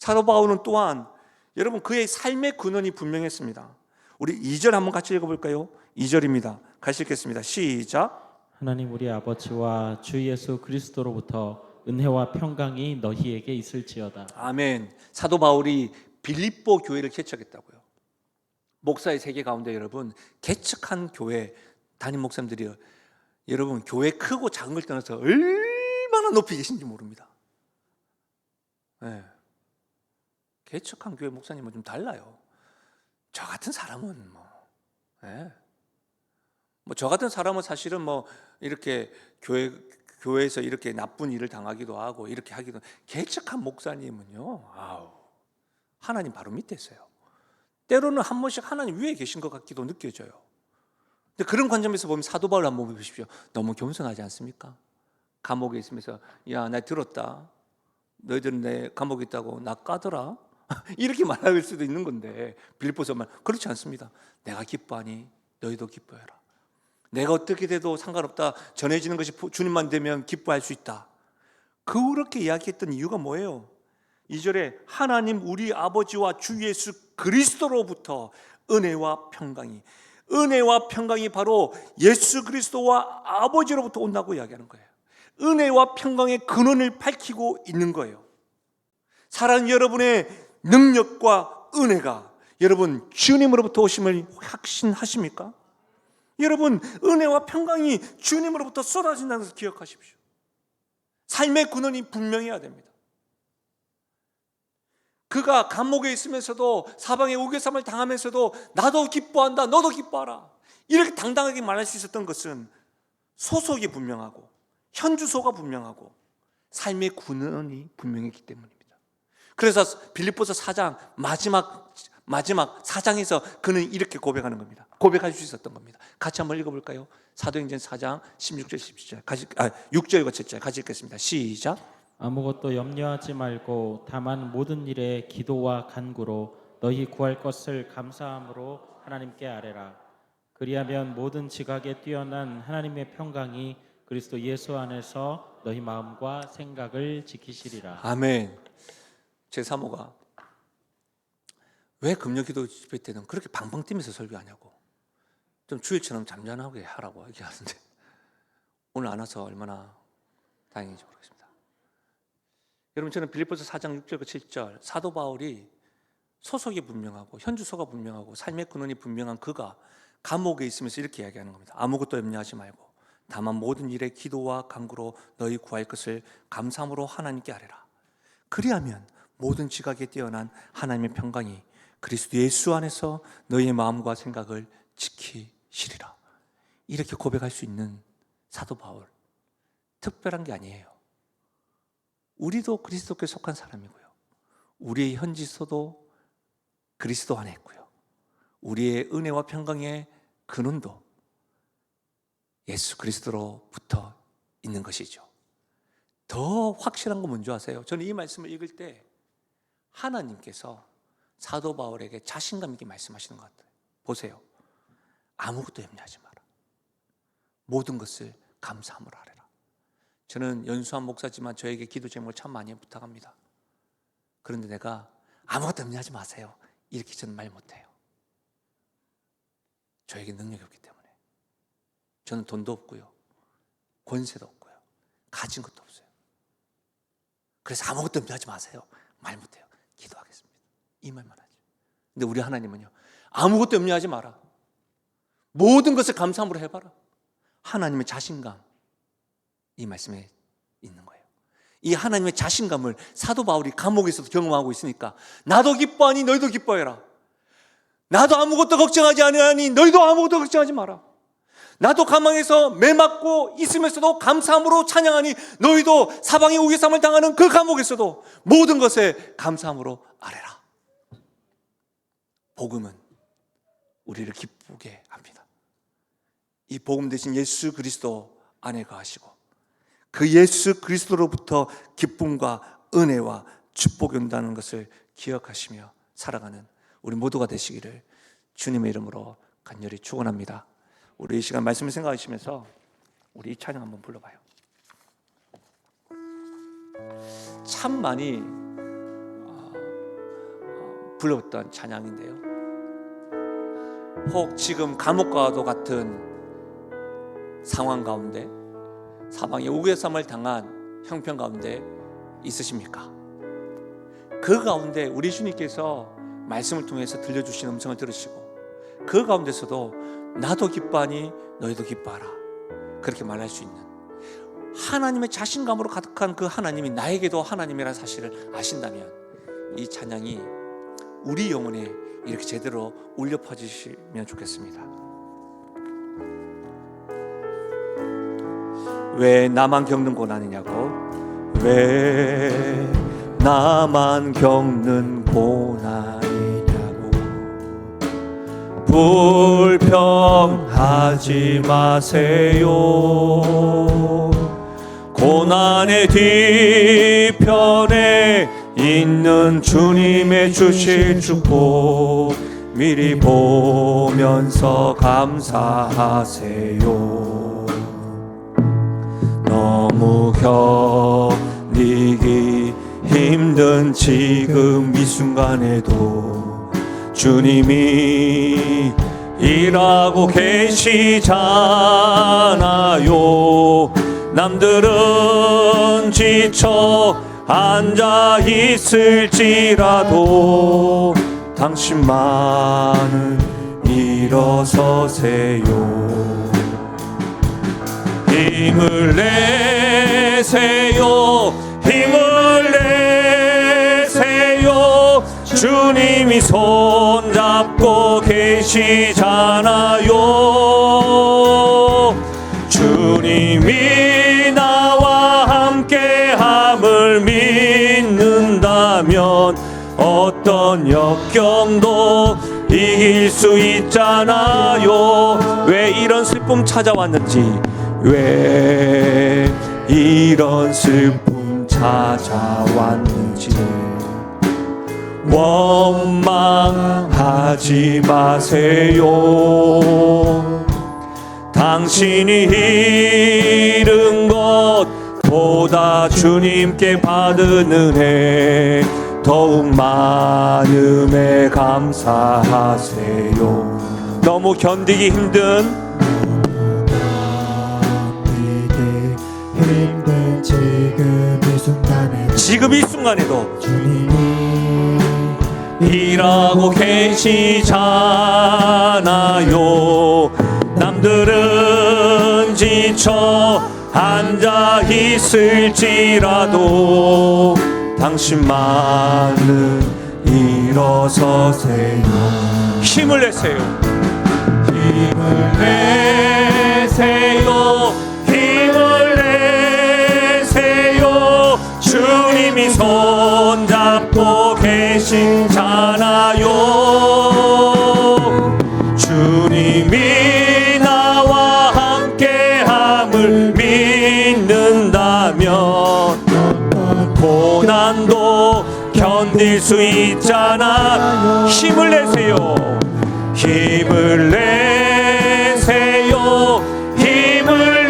사도 바울은 또한 여러분 그의 삶의 근원이 분명했습니다. 우리 2절 한번 같이 읽어볼까요? 2절입니다. 같이 읽겠습니다. 시작.
하나님 우리 아버지와 주 예수 그리스도로부터 은혜와 평강이 너희에게 있을지어다.
아멘. 사도 바울이 빌립보 교회를 개척했다고요. 목사의 세계 가운데 여러분 개척한 교회 담임 목사님들이 여러분 교회 크고 작은 걸 떠나서 얼마나 높이 계신지 모릅니다. 네. 개척한 교회 목사님은 좀 달라요. 저 같은 사람은 저 같은 사람은 사실은 이렇게 교회에서 이렇게 나쁜 일을 당하기도 하고 이렇게 하기도, 개척한 목사님은요, 하나님 바로 밑에 있어요. 때로는 한 번씩 하나님 위에 계신 것 같기도 느껴져요. 근데 그런 관점에서 보면 사도 바울 한번 보십시오. 너무 겸손하지 않습니까? 감옥에 있으면서 야, 나 들었다. 너희들은 내 감옥에 있다고 나 까더라. 이렇게 말할 수도 있는 건데 빌립보서만 그렇지 않습니다. 내가 기뻐하니 너희도 기뻐해라. 내가 어떻게 돼도 상관없다. 전해지는 것이 주님만 되면 기뻐할 수 있다. 그렇게 이야기했던 이유가 뭐예요? 2절에 하나님 우리 아버지와 주 예수 그리스도로부터 은혜와 평강이, 은혜와 평강이 바로 예수 그리스도와 아버지로부터 온다고 이야기하는 거예요. 은혜와 평강의 근원을 밝히고 있는 거예요. 사랑하는 여러분의 능력과 은혜가 여러분 주님으로부터 오심을 확신하십니까? 여러분, 은혜와 평강이 주님으로부터 쏟아진다는 것을 기억하십시오. 삶의 근원이 분명해야 됩니다. 그가 감옥에 있으면서도, 사방에 우겨쌈을 당하면서도 나도 기뻐한다, 너도 기뻐하라, 이렇게 당당하게 말할 수 있었던 것은 소속이 분명하고 현주소가 분명하고 삶의 근원이 분명했기 때문입니다. 그래서 빌립보서 4장 마지막 4장에서 그는 이렇게 고백하는 겁니다. 고백할 수 있었던 겁니다. 같이 한번 읽어볼까요? 사도행전 4장 16절 17절 6절과 7절 같이 읽겠습니다. 시작.
아무것도 염려하지 말고 다만 모든 일에 기도와 간구로 너희 구할 것을 감사함으로 하나님께 아뢰라. 그리하면 모든 지각에 뛰어난 하나님의 평강이 그리스도 예수 안에서 너희 마음과 생각을 지키시리라.
아멘. 제 사모가 왜 금요기도 집회 때는 그렇게 방방 뛰면서 설교하냐고, 좀 주일처럼 잠잠하게 하라고 얘기하는데 오늘 안 와서 얼마나 다행인지 모르겠습니다. 여러분, 저는 빌립보서 4장 6절과 7절 사도 바울이 소속이 분명하고 현주소가 분명하고 삶의 근원이 분명한 그가 감옥에 있으면서 이렇게 이야기하는 겁니다. 아무것도 염려하지 말고 다만 모든 일에 기도와 간구로 너희 구할 것을 감사함으로 하나님께 아뢰라. 그리하면 모든 지각에 뛰어난 하나님의 평강이 그리스도 예수 안에서 너희의 마음과 생각을 지키시리라. 이렇게 고백할 수 있는 사도 바울, 특별한 게 아니에요. 우리도 그리스도께 속한 사람이고요, 우리의 현지소도 그리스도 안에 있고요, 우리의 은혜와 평강의 근원도 예수 그리스도로부터 있는 것이죠. 더 확실한 건 뭔지 아세요? 저는 이 말씀을 읽을 때 하나님께서 사도 바울에게 자신감 있게 말씀하시는 것 같아요. 보세요. 아무것도 염려하지 마라. 모든 것을 감사함으로 하라. 저는 연수한 목사지만 저에게 기도 제목을 참 많이 부탁합니다. 그런데 내가 아무것도 염려하지 마세요, 이렇게 저는 말 못해요. 저에게 능력이 없기 때문에. 저는 돈도 없고요, 권세도 없고요, 가진 것도 없어요. 그래서 아무것도 염려하지 마세요 말 못해요. 기도하겠습니다, 이 말만 하죠. 근데 우리 하나님은요, 아무것도 염려하지 마라, 모든 것을 감사함으로 해봐라. 하나님의 자신감, 이 말씀에 있는 거예요. 이 하나님의 자신감을 사도 바울이 감옥에서도 경험하고 있으니까 나도 기뻐하니 너희도 기뻐해라. 나도 아무것도 걱정하지 않으니 너희도 아무것도 걱정하지 마라. 나도 감옥에서 매맞고 있으면서도 감사함으로 찬양하니 너희도 사방의 우겨쌈을 당하는 그 감옥에서도 모든 것에 감사함으로 아뢰라. 복음은 우리를 기쁘게 합니다. 이 복음 대신 예수 그리스도 안에 거하시고 그 예수 그리스도로부터 기쁨과 은혜와 축복이 온다는 것을 기억하시며 살아가는 우리 모두가 되시기를 주님의 이름으로 간절히 축원합니다. 우리 이 시간 말씀을 생각하시면서 우리 이 찬양 한번 불러봐요. 참 많이 불렀던 찬양인데요, 혹 지금 감옥과도 같은 상황 가운데, 사방에 우겨쌈을 당한 형편 가운데 있으십니까? 그 가운데 우리 주님께서 말씀을 통해서 들려주신 음성을 들으시고 그 가운데서도 나도 기뻐하니 너희도 기뻐하라, 그렇게 말할 수 있는 하나님의 자신감으로 가득한 그 하나님이 나에게도 하나님이라는 사실을 아신다면 이 찬양이 우리 영혼에 이렇게 제대로 울려 퍼지시면 좋겠습니다. 왜 나만 겪는 고난이냐고, 왜 나만 겪는 고난이냐고, 불평하지 마세요. 고난의 뒤편에 있는 주님의 주실 축복 미리 보면서 감사하세요. 너무 견디기 힘든 지금 이 순간에도 주님이 일하고 계시잖아요. 남들은 지쳐 앉아 있을지라도 당신만은 일어서세요. 힘을 내세요. 힘을 내세요. 주님이 손잡고 계시잖아요. 주님이 나와 함께함을 믿는다면 어떤 역경도 이길 수 있잖아요. 왜 이런 슬픔 찾아왔는지, 왜 이런 슬픔 찾아왔는지 원망하지 마세요. 당신이 잃은 것보다 주님께 받은 은혜 더욱 많음에 감사하세요. 너무 견디기 힘든 지금 이 순간에도
주님이
일하고 계시잖아요. 남들은 지쳐 앉아 있을지라도 당신만은 일어서세요. 힘을 내세요. 힘을 내세요. 힘을 내세요. 주님이 손잡고 계시잖아요. 주님이 나와 함께함을 믿는다면 고난도 견딜 수 있잖아. 힘을 내세요. 힘을 내세요. 힘을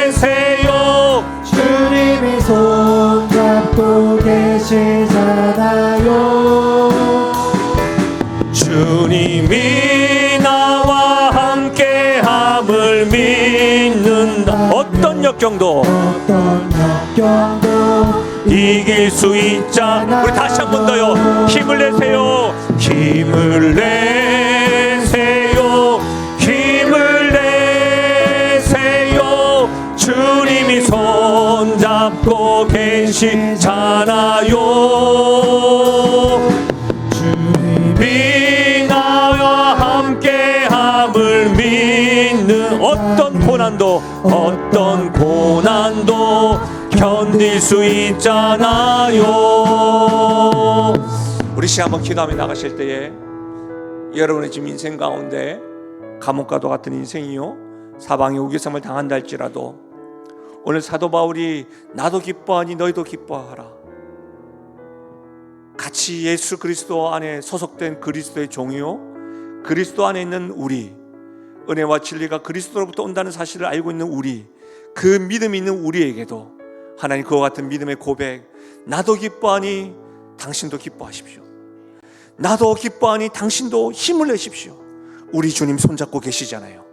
내세요.
주님이 손잡고 계시잖아요.
주님이 나와 함께함을 믿는다. 어떤 역경도 이길 수 있자. 우리 다시 한 번 더요. 힘을 내세요. 힘을 내세요. 힘을 내세요. 주님이 손잡고 계시잖아요. 주님이 나와 함께함을 믿는 어떤 고난도 견딜 수 있잖아요. 우리 시간 한번 기도하며 나가실 때에 여러분의 지금 인생 가운데 감옥과도 같은 인생이요, 사방에 우겨섬을 당한다 할지라도 오늘 사도 바울이 나도 기뻐하니 너희도 기뻐하라, 같이 예수 그리스도 안에 소속된 그리스도의 종이요, 그리스도 안에 있는 우리, 은혜와 진리가 그리스도로부터 온다는 사실을 알고 있는 우리, 그 믿음이 있는 우리에게도 하나님 그와 같은 믿음의 고백, 나도 기뻐하니 당신도 기뻐하십시오. 나도 기뻐하니 당신도 힘을 내십시오. 우리 주님 손잡고 계시잖아요.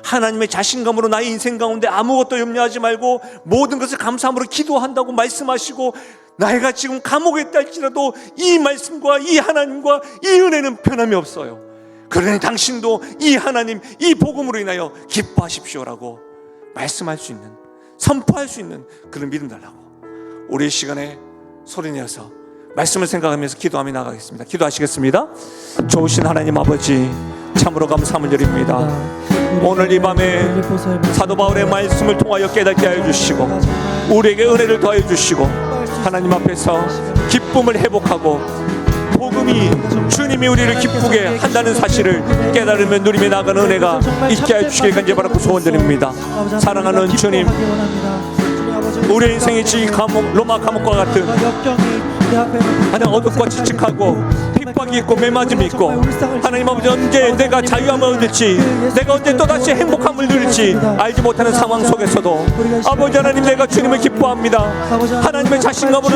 하나님의 자신감으로 나의 인생 가운데 아무것도 염려하지 말고 모든 것을 감사함으로 기도한다고 말씀하시고, 나이가 지금 감옥에 있다 할지라도 이 말씀과 이 하나님과 이 은혜는 변함이 없어요. 그러니 당신도 이 하나님, 이 복음으로 인하여 기뻐하십시오라고 말씀할 수 있는, 선포할 수 있는 그런 믿음 달라고 우리 이 시간에 소리내어서 말씀을 생각하면서 기도하며 나가겠습니다. 기도하시겠습니다. 좋으신 하나님 아버지, 참으로 감사함을 드립니다. 오늘 이 밤에 사도 바울의 말씀을 통하여 깨닫게 하여 주시고 우리에게 은혜를 더해 주시고 하나님 앞에서 기쁨을 회복하고 복음이 주님이 우리를 기쁘게 한다는 사실을 깨달으며 누리며 나가는 은혜가 있게 하여 주시길 간절히 바라고 소원드립니다. 사랑하는 주님, 우리의 인생이 지금 감옥, 로마 감옥과 같은 하나님 어둡고 칙칙하고 핍박이 있고 매맞음이 있고 하나님 아버지 언제 내가 자유함을 얻을지 내가 언제 또다시 행복함을 누릴지 알지 못하는 상황 속에서도 아버지 하나님 내가 주님을 기뻐합니다. 하나님의 자신감으로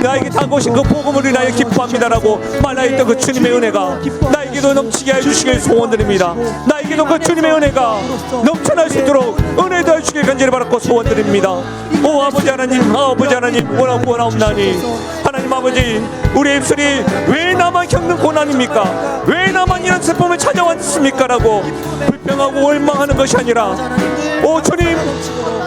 나에게 다가오신 그 복음을 인하여 기뻐합니다라고 말하였던 그 주님의 은혜가 나에게도 넘치게 해주시길 소원드립니다. 나에게도 그 주님의 은혜가 넘쳐날 수 있도록 은혜 더해주길 간절히 바랐고 소원드립니다. 오 아버지 하나님 원하옵나니 하나님 아버지 우리의 입술이 왜 나만 겪는 고난입니까? 왜 나만 이런 슬픔을 찾아왔습니까? 라고 불평하고 원망하는 것이 아니라 오 주님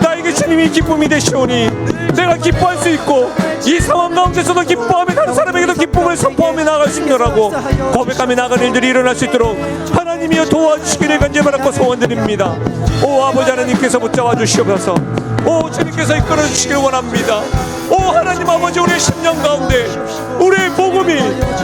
나에게 주님이 기쁨이 되시오니 내가 기뻐할 수 있고 이 상황 가운데서도 기뻐하며 다른 사람에게도 기쁨을 선포하며 나아갈 수 있노라고 고백하며 나아가는 일들이 일어날 수 있도록 하나님이여 도와주시기를 간절히 바라고 소원드립니다. 오 아버지 하나님께서 붙잡아 주시옵소서. 오 주님께서 이끌어 주시길 원합니다. 오 하나님 아버지 우리의 심령 가운데 우리의 복음이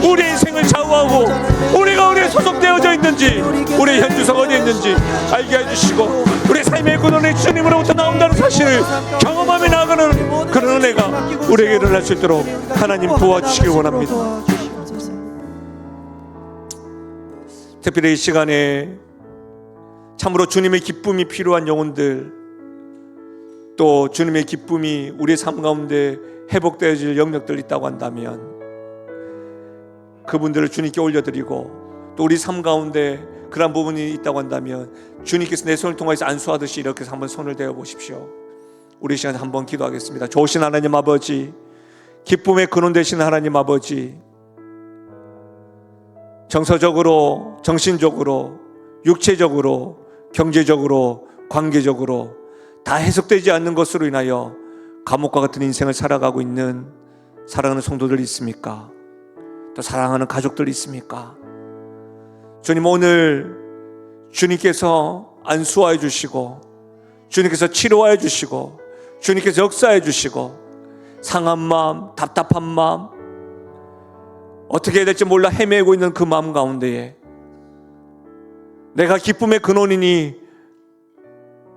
우리의 인생을 좌우하고 우리가 어디에 소속되어져 있는지 우리의 현주소가 어디에 있는지 알게 해주시고 우리의 삶의 근원이 주님으로부터 나온다는 사실을 경험하며 나아가는 그런 은혜가 우리에게 일어날 수 있도록 하나님 도와주시길 원합니다. 특별히 이 시간에 참으로 주님의 기쁨이 필요한 영혼들 또 주님의 기쁨이 우리의 삶 가운데 회복되어질 영역들이 있다고 한다면 그분들을 주님께 올려드리고 또 우리 삶 가운데 그런 부분이 있다고 한다면 주님께서 내 손을 통해서 안수하듯이 이렇게 해서 한번 손을 대어 보십시오. 우리 시간에 한번 기도하겠습니다. 좋으신 하나님 아버지, 기쁨의 근원 되신 하나님 아버지, 정서적으로, 정신적으로, 육체적으로, 경제적으로, 관계적으로 다 해석되지 않는 것으로 인하여 감옥과 같은 인생을 살아가고 있는 사랑하는 성도들이 있습니까? 또 사랑하는 가족들이 있습니까? 주님 오늘 주님께서 안수하여 주시고 주님께서 치료하여 주시고 주님께서 역사해 주시고 상한 마음, 답답한 마음 어떻게 해야 될지 몰라 헤매고 있는 그 마음 가운데에 내가 기쁨의 근원이니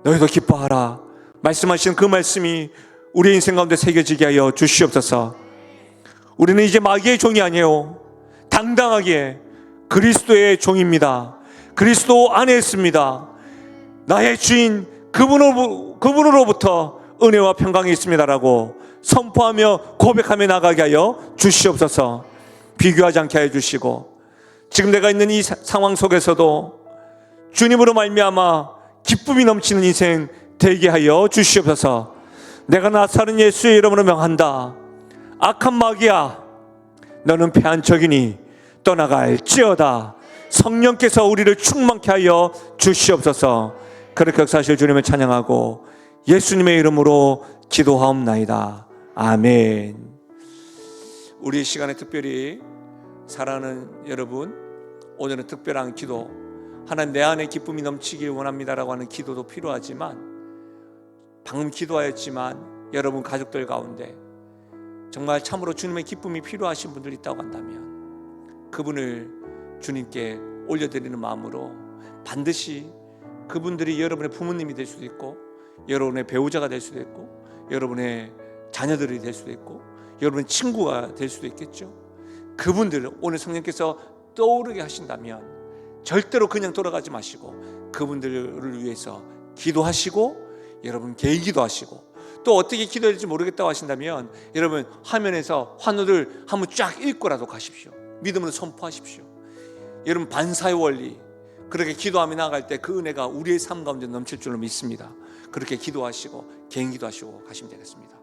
너희도 기뻐하라 말씀하신 그 말씀이 우리 인생 가운데 새겨지게 하여 주시옵소서. 우리는 이제 마귀의 종이 아니에요. 당당하게 그리스도의 종입니다. 그리스도 안에 있습니다. 나의 주인 그분으로부터 은혜와 평강이 있습니다라고 선포하며 고백하며 나가게 하여 주시옵소서. 비교하지 않게 하여 주시고 지금 내가 있는 이 상황 속에서도 주님으로 말미암아 기쁨이 넘치는 인생 되게 하여 주시옵소서. 내가 나사렛 예수의 이름으로 명한다. 악한 마귀야 너는 패한 적이니 떠나갈지어다. 성령께서 우리를 충만케 하여 주시옵소서. 그렇게 역사하실 주님을 찬양하고 예수님의 이름으로 기도하옵나이다. 아멘. 우리 시간에 특별히 사랑하는 여러분, 오늘은 특별한 기도, 하나님 내 안에 기쁨이 넘치길 원합니다라고 하는 기도도 필요하지만 방금 기도하였지만 여러분 가족들 가운데 정말 참으로 주님의 기쁨이 필요하신 분들이 있다고 한다면 그분을 주님께 올려드리는 마음으로 반드시 그분들이 여러분의 부모님이 될 수도 있고 여러분의 배우자가 될 수도 있고 여러분의 자녀들이 될 수도 있고 여러분의 친구가 될 수도 있겠죠. 그분들을 오늘 성령께서 떠오르게 하신다면 절대로 그냥 돌아가지 마시고 그분들을 위해서 기도하시고 여러분 개인기도 하시고 또 어떻게 기도해야 될지 모르겠다고 하신다면 여러분 화면에서 환호를 한번 쫙 읽고라도 가십시오. 믿음으로 선포하십시오. 여러분 반사의 원리 그렇게 기도하며 나아갈 때 그 은혜가 우리의 삶 가운데 넘칠 줄로 믿습니다. 그렇게 기도하시고 개인기도 하시고 가시면 되겠습니다.